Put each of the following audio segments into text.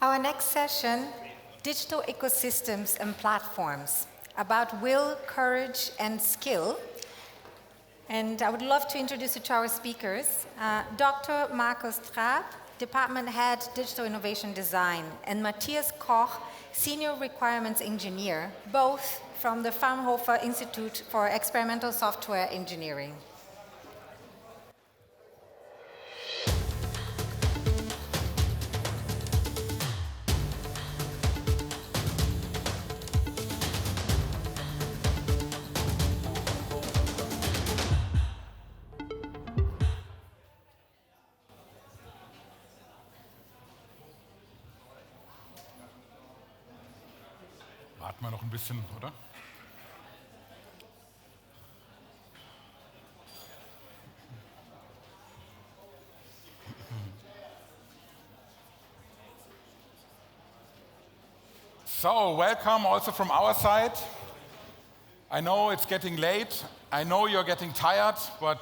Our next session, Digital Ecosystems and Platforms, about will, courage, and skill. And I would love to introduce you to our speakers, Dr. Markus Trapp, Department Head, Digital Innovation Design, and Matthias Koch, Senior Requirements Engineer, both from the Fraunhofer Institute for Experimental Software Engineering. Warten wir noch ein bisschen, oder? So, welcome also from our side. I know it's getting late. I know you're getting tired, but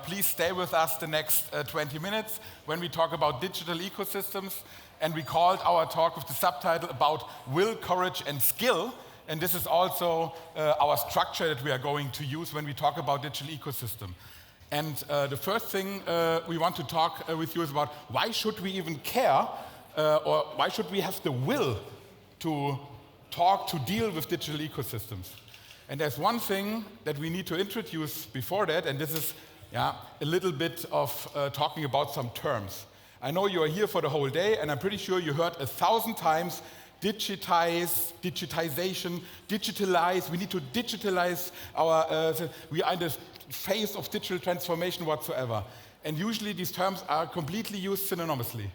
please stay with us the next 20 minutes when we talk about digital ecosystems. And we called our talk with the subtitle about will, courage, and skill. And this is also our structure that we are going to use when we talk about digital ecosystem. And the first thing we want to talk with you is about why should we even care or why should we have the will to talk, to deal with digital ecosystems. And there's one thing that we need to introduce before that, and this is a little bit of talking about some terms. I know you are here for the whole day, and I'm pretty sure you heard 1,000 times digitize, digitization, digitalize. We need to digitalize our, we are in the phase of digital transformation whatsoever. And usually these terms are completely used synonymously.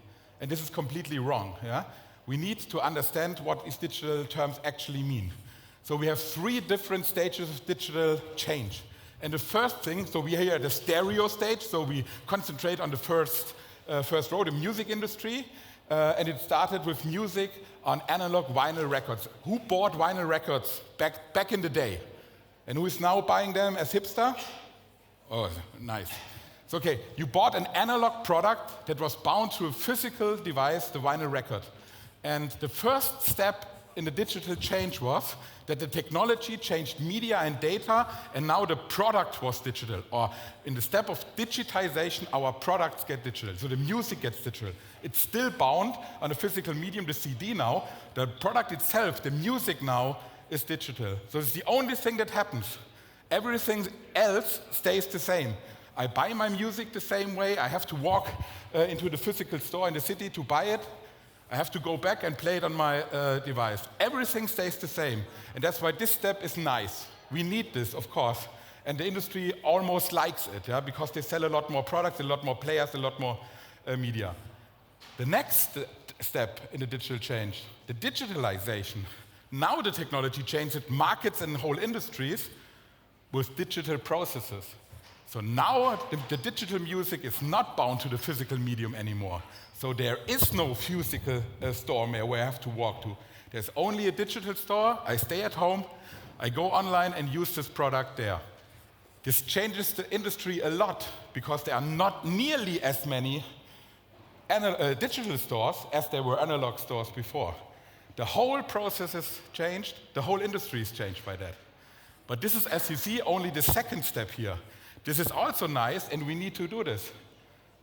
And this is completely wrong. Yeah? We need to understand what these digital terms actually mean. So we have 3 different stages of digital change. And the first thing, so we are here at the stereo stage, so we concentrate on the first row, the music industry, and it started with music on analog vinyl records. Who bought vinyl records back in the day? And who is now buying them as hipster? Oh, nice. So, okay, you bought an analog product that was bound to a physical device, the vinyl record. And the first step in the digital change was that the technology changed media and data, and now the product was digital. Or in the step of digitization, our products get digital. So the music gets digital. It's still bound on a physical medium, the CD now. The product itself, the music now, is digital. So it's the only thing that happens. Everything else stays the same. I buy my music the same way. I have to walk into the physical store in the city to buy it. I have to go back and play it on my device. Everything stays the same. And that's why this step is nice. We need this, of course. And the industry almost likes it, because they sell a lot more products, a lot more players, a lot more media. The next step in the digital change, the digitalization. Now the technology changes markets and whole industries with digital processes. So now the digital music is not bound to the physical medium anymore. So there is no physical store where I have to walk to. There's only a digital store. I stay at home. I go online and use this product there. This changes the industry a lot because there are not nearly as many digital stores as there were analog stores before. The whole process has changed. The whole industry is changed by that. But this is, as you see, only the second step here. This is also nice, and we need to do this.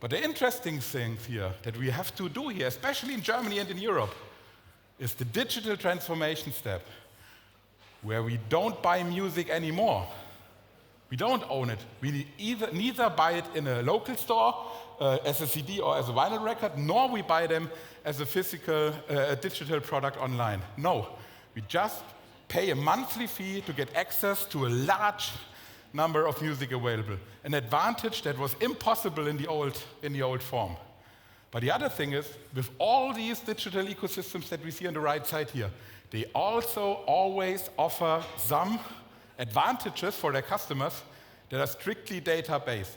But the interesting thing here that we have to do here, especially in Germany and in Europe, is the digital transformation step, where we don't buy music anymore. We don't own it. We neither buy it in a local store as a CD or as a vinyl record, nor we buy them as a physical, digital product online. No, we just pay a monthly fee to get access to a large number of music available. An advantage that was impossible in the old form. But the other thing is, with all these digital ecosystems that we see on the right side here, they also always offer some advantages for their customers that are strictly data-based.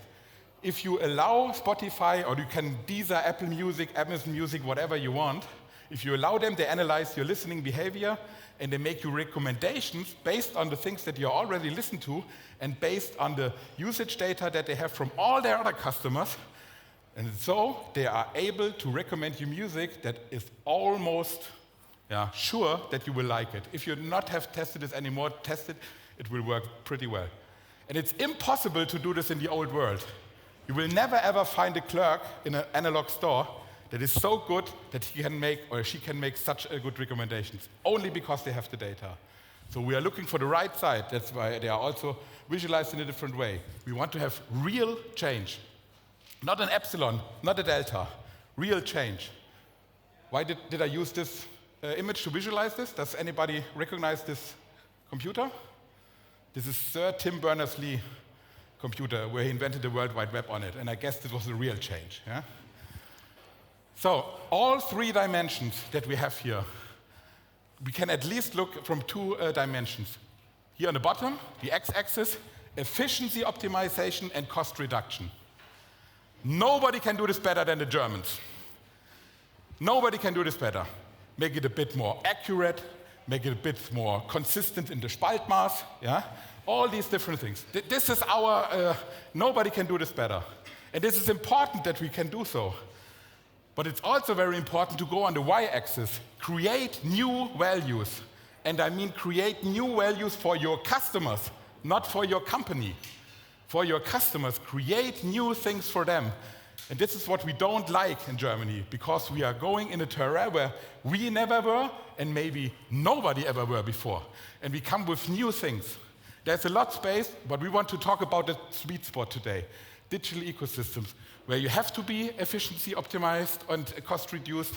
If you allow Spotify, or you can Deezer, Apple Music, Amazon Music, whatever you want, if you allow them, they analyze your listening behavior and they make you recommendations based on the things that you already listen to and based on the usage data that they have from all their other customers. And so they are able to recommend you music that is almost sure that you will like it. If you not have tested this anymore, test it, it will work pretty well. And it's impossible to do this in the old world. You will never ever find a clerk in an analog store that is so good that he can make or she can make such a good recommendations, only because they have the data. So we are looking for the right side. That's why they are also visualized in a different way. We want to have real change. Not an epsilon, not a delta, real change. Why did I use this image to visualize this? Does anybody recognize this computer? This is Sir Tim Berners-Lee computer where he invented the World Wide Web on it, and I guess this was a real change. Yeah? So all 3 dimensions that we have here, we can at least look from 2 dimensions. Here on the bottom, the x-axis, efficiency optimization and cost reduction. Nobody can do this better than the Germans. Nobody can do this better. Make it a bit more accurate, make it a bit more consistent in the Spaltmaß, yeah? All these different things. This is our, nobody can do this better. And this is important that we can do so. But it's also very important to go on the y-axis, create new values. And I mean create new values for your customers, not for your company. For your customers, create new things for them. And this is what we don't like in Germany, because we are going in a terrain where we never were, and maybe nobody ever were before. And we come with new things. There's a lot of space, but we want to talk about the sweet spot today. Digital ecosystems, where you have to be efficiency optimized and cost reduced,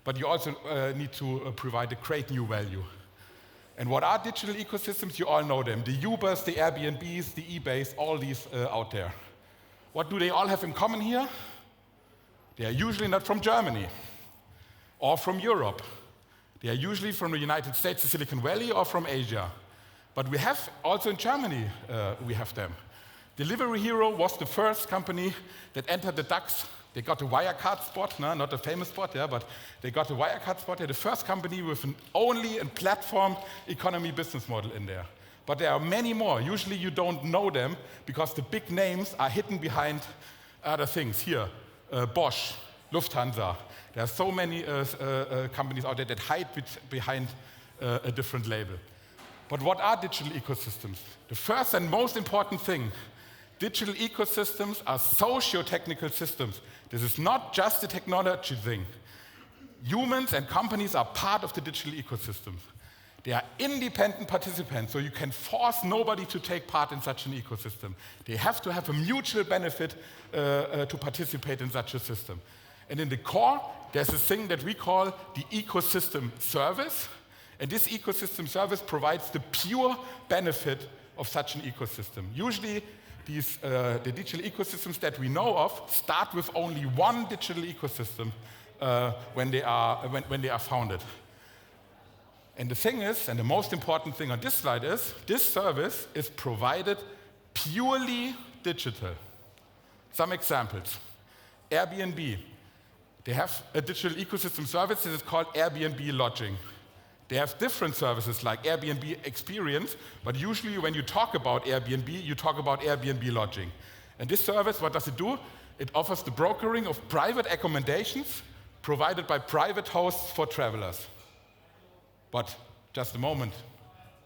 but you also need to provide a great new value. And what are digital ecosystems? You all know them. The Ubers, the Airbnbs, the eBays, all these out there. What do they all have in common here? They are usually not from Germany or from Europe. They are usually from the United States, the Silicon Valley, or from Asia. But we have, also in Germany, we have them. Delivery Hero was the first company that entered the DAX. They got a Wirecard spot, no, not a famous spot, yeah, but they got a Wirecard spot. They're the first company with only a platform economy business model in there. But there are many more. Usually you don't know them because the big names are hidden behind other things. Here, Bosch, Lufthansa. There are so many companies out there that hide behind a different label. But what are digital ecosystems? The first and most important thing, digital ecosystems are socio-technical systems. This is not just a technology thing. Humans and companies are part of the digital ecosystems. They are independent participants, so you can force nobody to take part in such an ecosystem. They have to have a mutual benefit to participate in such a system. And in the core, there's a thing that we call the ecosystem service. And this ecosystem service provides the pure benefit of such an ecosystem. Usually, the digital ecosystems that we know of start with only one digital ecosystem when they are founded. And the thing is, and the most important thing on this slide is, this service is provided purely digital. Some examples. Airbnb. They have a digital ecosystem service that is called Airbnb Lodging. They have different services like Airbnb Experience, but usually when you talk about Airbnb, you talk about Airbnb Lodging. And this service, what does it do? It offers the brokering of private accommodations provided by private hosts for travelers. But just a moment,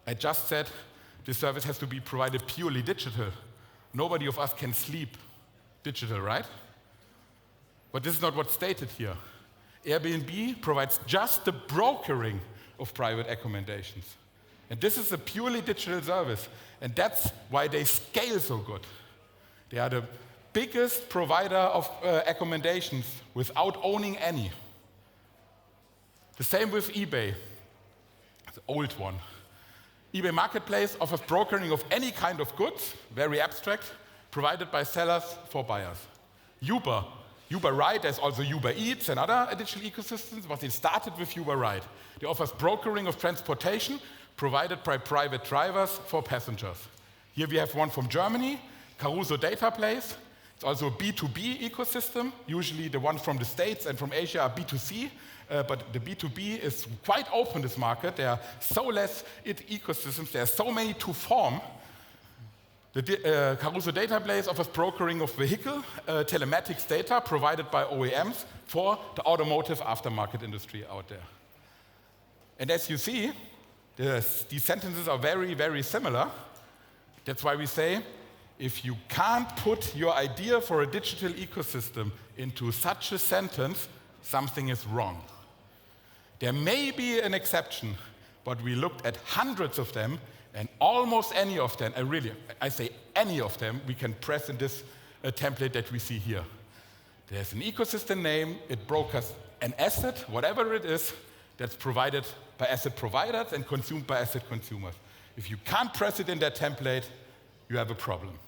I just said this service has to be provided purely digital. Nobody of us can sleep digital, right? But this is not what's stated here. Airbnb provides just the brokering of private accommodations. And this is a purely digital service. And that's why they scale so good. They are the biggest provider of accommodations without owning any. The same with eBay, the old one. eBay Marketplace offers brokering of any kind of goods, very abstract, provided by sellers for buyers. Uber Ride, there's also Uber Eats and other digital ecosystems, but it started with Uber Ride. They offers brokering of transportation provided by private drivers for passengers. Here we have one from Germany, Caruso Data Place. It's also a B2B ecosystem. Usually the ones from the States and from Asia are B2C, but the B2B is quite open, this market. There are so less ecosystems, there are so many to form The Caruso Database offers brokering of vehicle telematics data provided by OEMs for the automotive aftermarket industry out there. And as you see, these sentences are very, very similar. That's why we say, if you can't put your idea for a digital ecosystem into such a sentence, something is wrong. There may be an exception, but we looked at hundreds of them, and almost any of them, I say any of them, we can press in this template that we see here. There's an ecosystem name, it brokers an asset, whatever it is, that's provided by asset providers and consumed by asset consumers. If you can't press it in that template, you have a problem.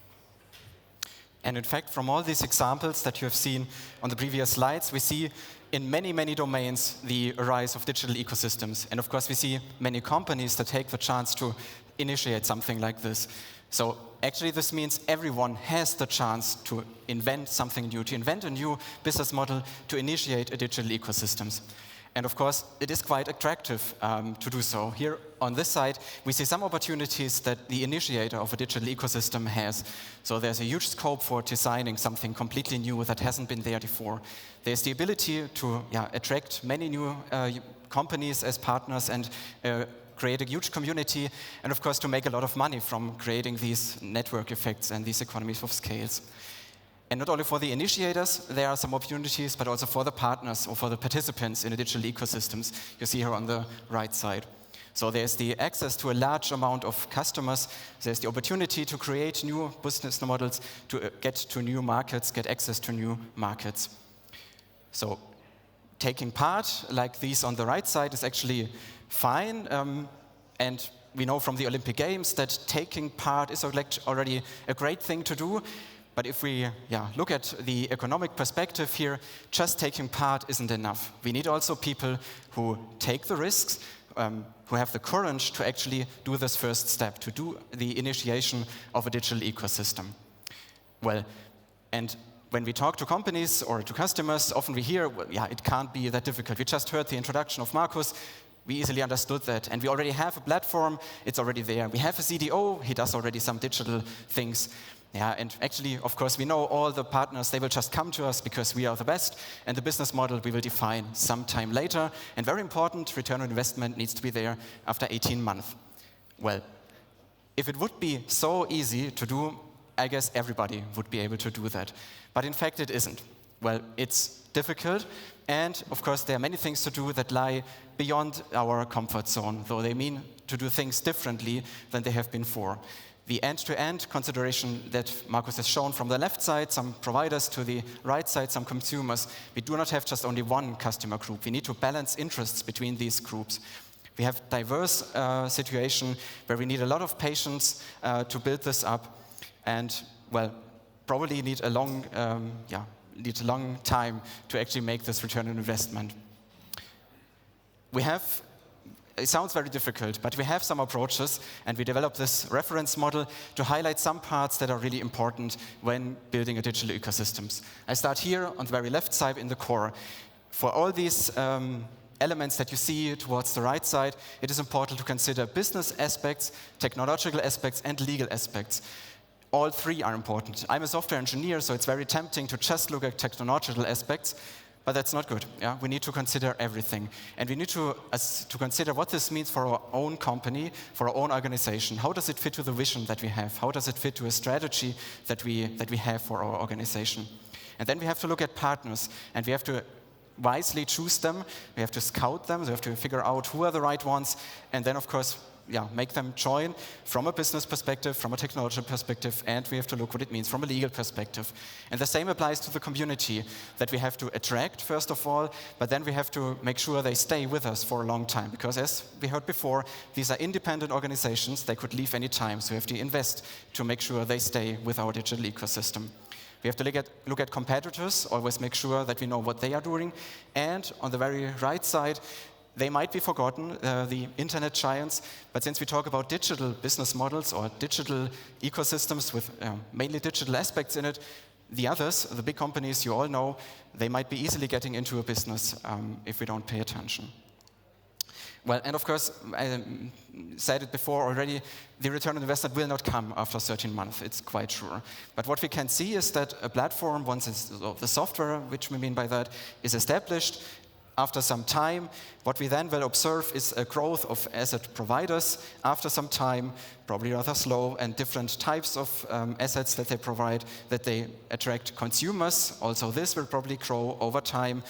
And in fact, from all these examples that you have seen on the previous slides, we see in many, many domains the rise of digital ecosystems. And of course, we see many companies that take the chance to initiate something like this. So actually, this means everyone has the chance to invent something new, to invent a new business model, to initiate a digital ecosystems. And of course, it is quite attractive to do so. Here on this side, we see some opportunities that the initiator of a digital ecosystem has. So there's a huge scope for designing something completely new that hasn't been there before. There's the ability to attract many new companies as partners and create a huge community, and of course to make a lot of money from creating these network effects and these economies of scales. And not only for the initiators, there are some opportunities, but also for the partners or for the participants in the digital ecosystems you see here on the right side. So there's the access to a large amount of customers. There's the opportunity to create new business models, to get to new markets, get access to new markets. So taking part, like these on the right side, is actually fine. And we know from the Olympic Games that taking part is already a great thing to do. But if we look at the economic perspective here, just taking part isn't enough. We need also people who take the risks, who have the courage to actually do this first step, to do the initiation of a digital ecosystem. Well, and when we talk to companies or to customers, often we hear, well, it can't be that difficult. We just heard the introduction of Markus. We easily understood that. And we already have a platform. It's already there. We have a CDO. He does already some digital things. And actually, of course, we know all the partners, they will just come to us because we are the best, and the business model we will define sometime later. And very important, return on investment needs to be there after 18 months. Well, if it would be so easy to do, I guess everybody would be able to do that. But in fact, it isn't. Well, it's difficult, and of course, there are many things to do that lie beyond our comfort zone, though they mean to do things differently than they have been before. The end-to-end consideration that Markus has shown from the left side, some providers, to the right side, some consumers, we do not have just only one customer group. We need to balance interests between these groups. We have diverse situation where we need a lot of patience to build this up, and well, probably need a long time to actually make this return on investment. It sounds very difficult, but we have some approaches, and we developed this reference model to highlight some parts that are really important when building a digital ecosystems. I start here on the very left side in the core. For all these elements that you see towards the right side, it is important to consider business aspects, technological aspects, and legal aspects. All three are important. I'm a software engineer, so it's very tempting to just look at technological aspects, but that's not good. We need to consider everything. And we need to consider what this means for our own company, for our own organization. How does it fit to the vision that we have? How does it fit to a strategy that we have for our organization? And then we have to look at partners, and we have to wisely choose them. We have to scout them. We have to figure out who are the right ones, and then, of course, make them join from a business perspective, from a technology perspective, and we have to look what it means from a legal perspective. And the same applies to the community, that we have to attract, first of all, but then we have to make sure they stay with us for a long time, because as we heard before, these are independent organizations. They could leave any time, so we have to invest to make sure they stay with our digital ecosystem. We have to look at competitors, always make sure that we know what they are doing, and on the very right side, they might be forgotten, the internet giants, but since we talk about digital business models or digital ecosystems with mainly digital aspects in it, the others, the big companies you all know, they might be easily getting into a business if we don't pay attention. Well, and of course, I said it before already, the return on investment will not come after 13 months, it's quite sure. But what we can see is that a platform, once the software, which we mean by that, is established, after some time, what we then will observe is a growth of asset providers after some time, probably rather slow, and different types of assets that they provide, that they attract consumers. Also, this will probably grow over time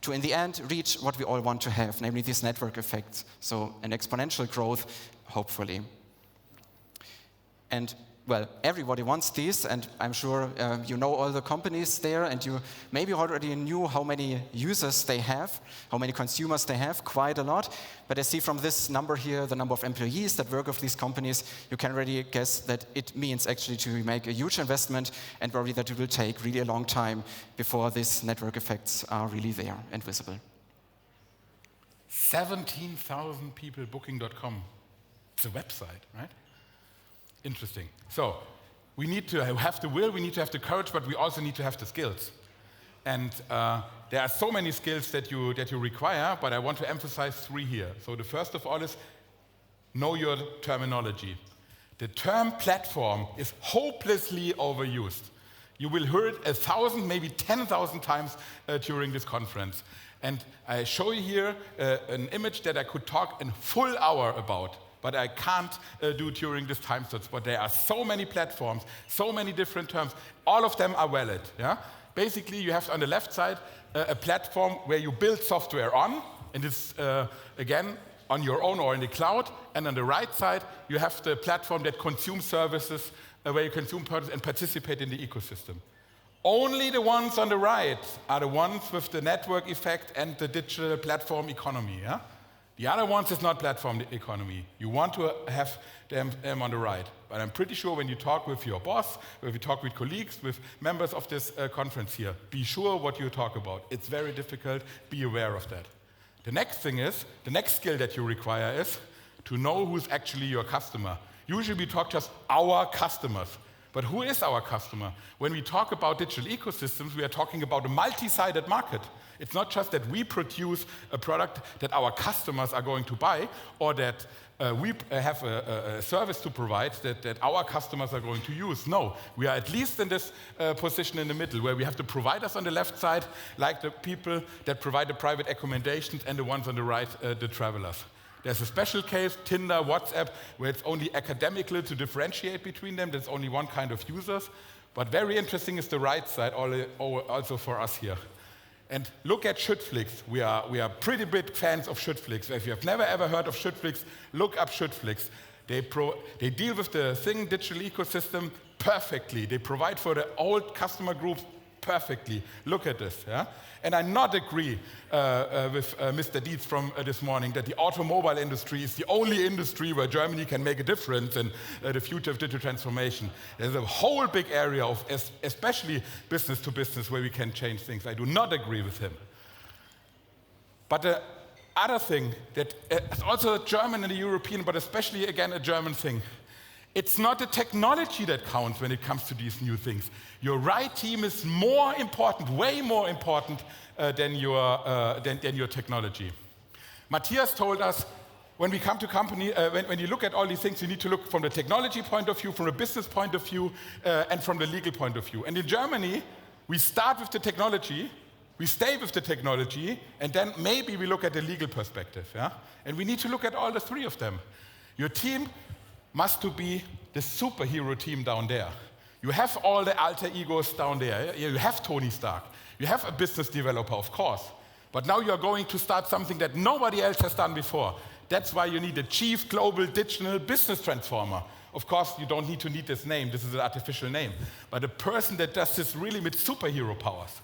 to, in the end, reach what we all want to have, namely these network effects. So an exponential growth, hopefully. And well, everybody wants these, and I'm sure you know all the companies there, and you maybe already knew how many users they have, how many consumers they have, quite a lot. But I see from this number here, the number of employees that work with these companies, you can already guess that it means actually to make a huge investment, and probably that it will take really a long time before these network effects are really there and visible. 17,000 people, booking.com. It's a website, right? Interesting. So we need to have the will, we need to have the courage, but we also need to have the skills. And there are so many skills that you require, but I want to emphasize 3 here. So the first of all is know your terminology. The term platform is hopelessly overused. You will hear it 1,000, maybe 10,000 times during this conference. And I show you here an image that I could talk a full hour about, but I can't do during this time slots. But there are so many platforms, so many different terms. All of them are valid. Yeah? Basically, you have on the left side a platform where you build software on, and it's, again, on your own or in the cloud. And on the right side, you have the platform that consumes services, where you consume products and participate in the ecosystem. Only the ones on the right are the ones with the network effect and the digital platform economy. Yeah? The other ones is not platform economy. You want to have them on the right. But I'm pretty sure when you talk with your boss, when you talk with colleagues, with members of this conference here, be sure what you talk about. It's very difficult. Be aware of that. The next thing is, the next skill that you require is to know who's actually your customer. Usually we talk just our customers. But who is our customer? When we talk about digital ecosystems, we are talking about a multi-sided market. It's not just that we produce a product that our customers are going to buy, or that we have a service to provide that our customers are going to use. No, we are at least in this position in the middle, where we have the providers on the left side, like the people that provide the private accommodations, and the ones on the right, the travelers. There's a special case, Tinder, WhatsApp, where it's only academical to differentiate between them. There's only one kind of users. But very interesting is the right side, also for us here. And look at Schüttflix. We are pretty big fans of Schüttflix. If you have never ever heard of Schüttflix, look up Schüttflix. They deal with the digital ecosystem perfectly. They provide for the old customer groups perfectly. Look at this. Yeah? And I not agree with Mr. Dietz from this morning that the automobile industry is the only industry where Germany can make a difference in the future of digital transformation. There's a whole big area of, especially business to business, where we can change things. I do not agree with him. But the other thing that is also a German and a European, but especially, again, a German thing, it's not the technology that counts when it comes to these new things. Your right team is more important, way more important than your technology. Matthias told us, when we come to company, when you look at all these things, you need to look from the technology point of view, from a business point of view, and from the legal point of view. And in Germany, we start with the technology, we stay with the technology, and then maybe we look at the legal perspective. Yeah? And we need to look at all the 3 of them. Your team must to be the superhero team down there. You have all the alter egos down there. You have Tony Stark. You have a business developer, of course. But now you're going to start something that nobody else has done before. That's why you need a chief global digital business transformer. Of course, you don't need to need this name. This is an artificial name. But a person that does this really with superhero powers.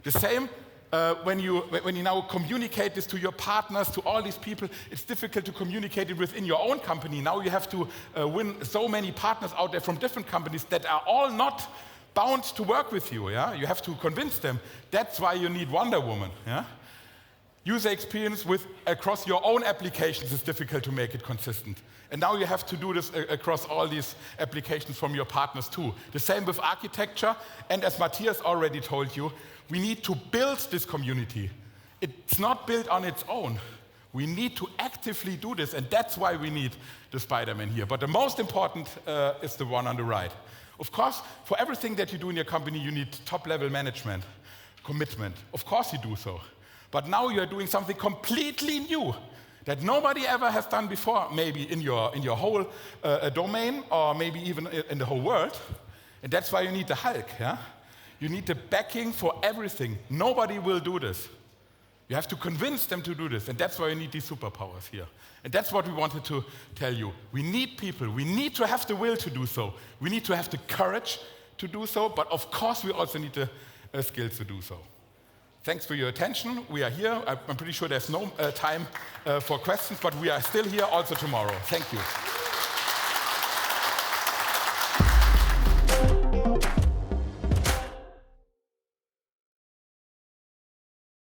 The same when you now communicate this to your partners, to all these people, it's difficult to communicate it within your own company. Now you have to win so many partners out there from different companies that are all not bound to work with you. Yeah? You have to convince them. That's why you need Wonder Woman. Yeah? User experience across your own applications is difficult to make it consistent. And now you have to do this across all these applications from your partners too. The same with architecture. And as Matthias already told you, we need to build this community. It's not built on its own. We need to actively do this, and that's why we need the Spider-Man here. But the most important is the one on the right. Of course, for everything that you do in your company, you need top-level management, commitment. Of course you do so. But now you are doing something completely new that nobody ever has done before, maybe in your whole domain, or maybe even in the whole world. And that's why you need the Hulk. Yeah? You need the backing for everything. Nobody will do this. You have to convince them to do this, and that's why you need these superpowers here. And that's what we wanted to tell you. We need people. We need to have the will to do so. We need to have the courage to do so, but of course we also need the skills to do so. Thanks for your attention. We are here. I'm pretty sure there's no time for questions, but we are still here also tomorrow. Thank you.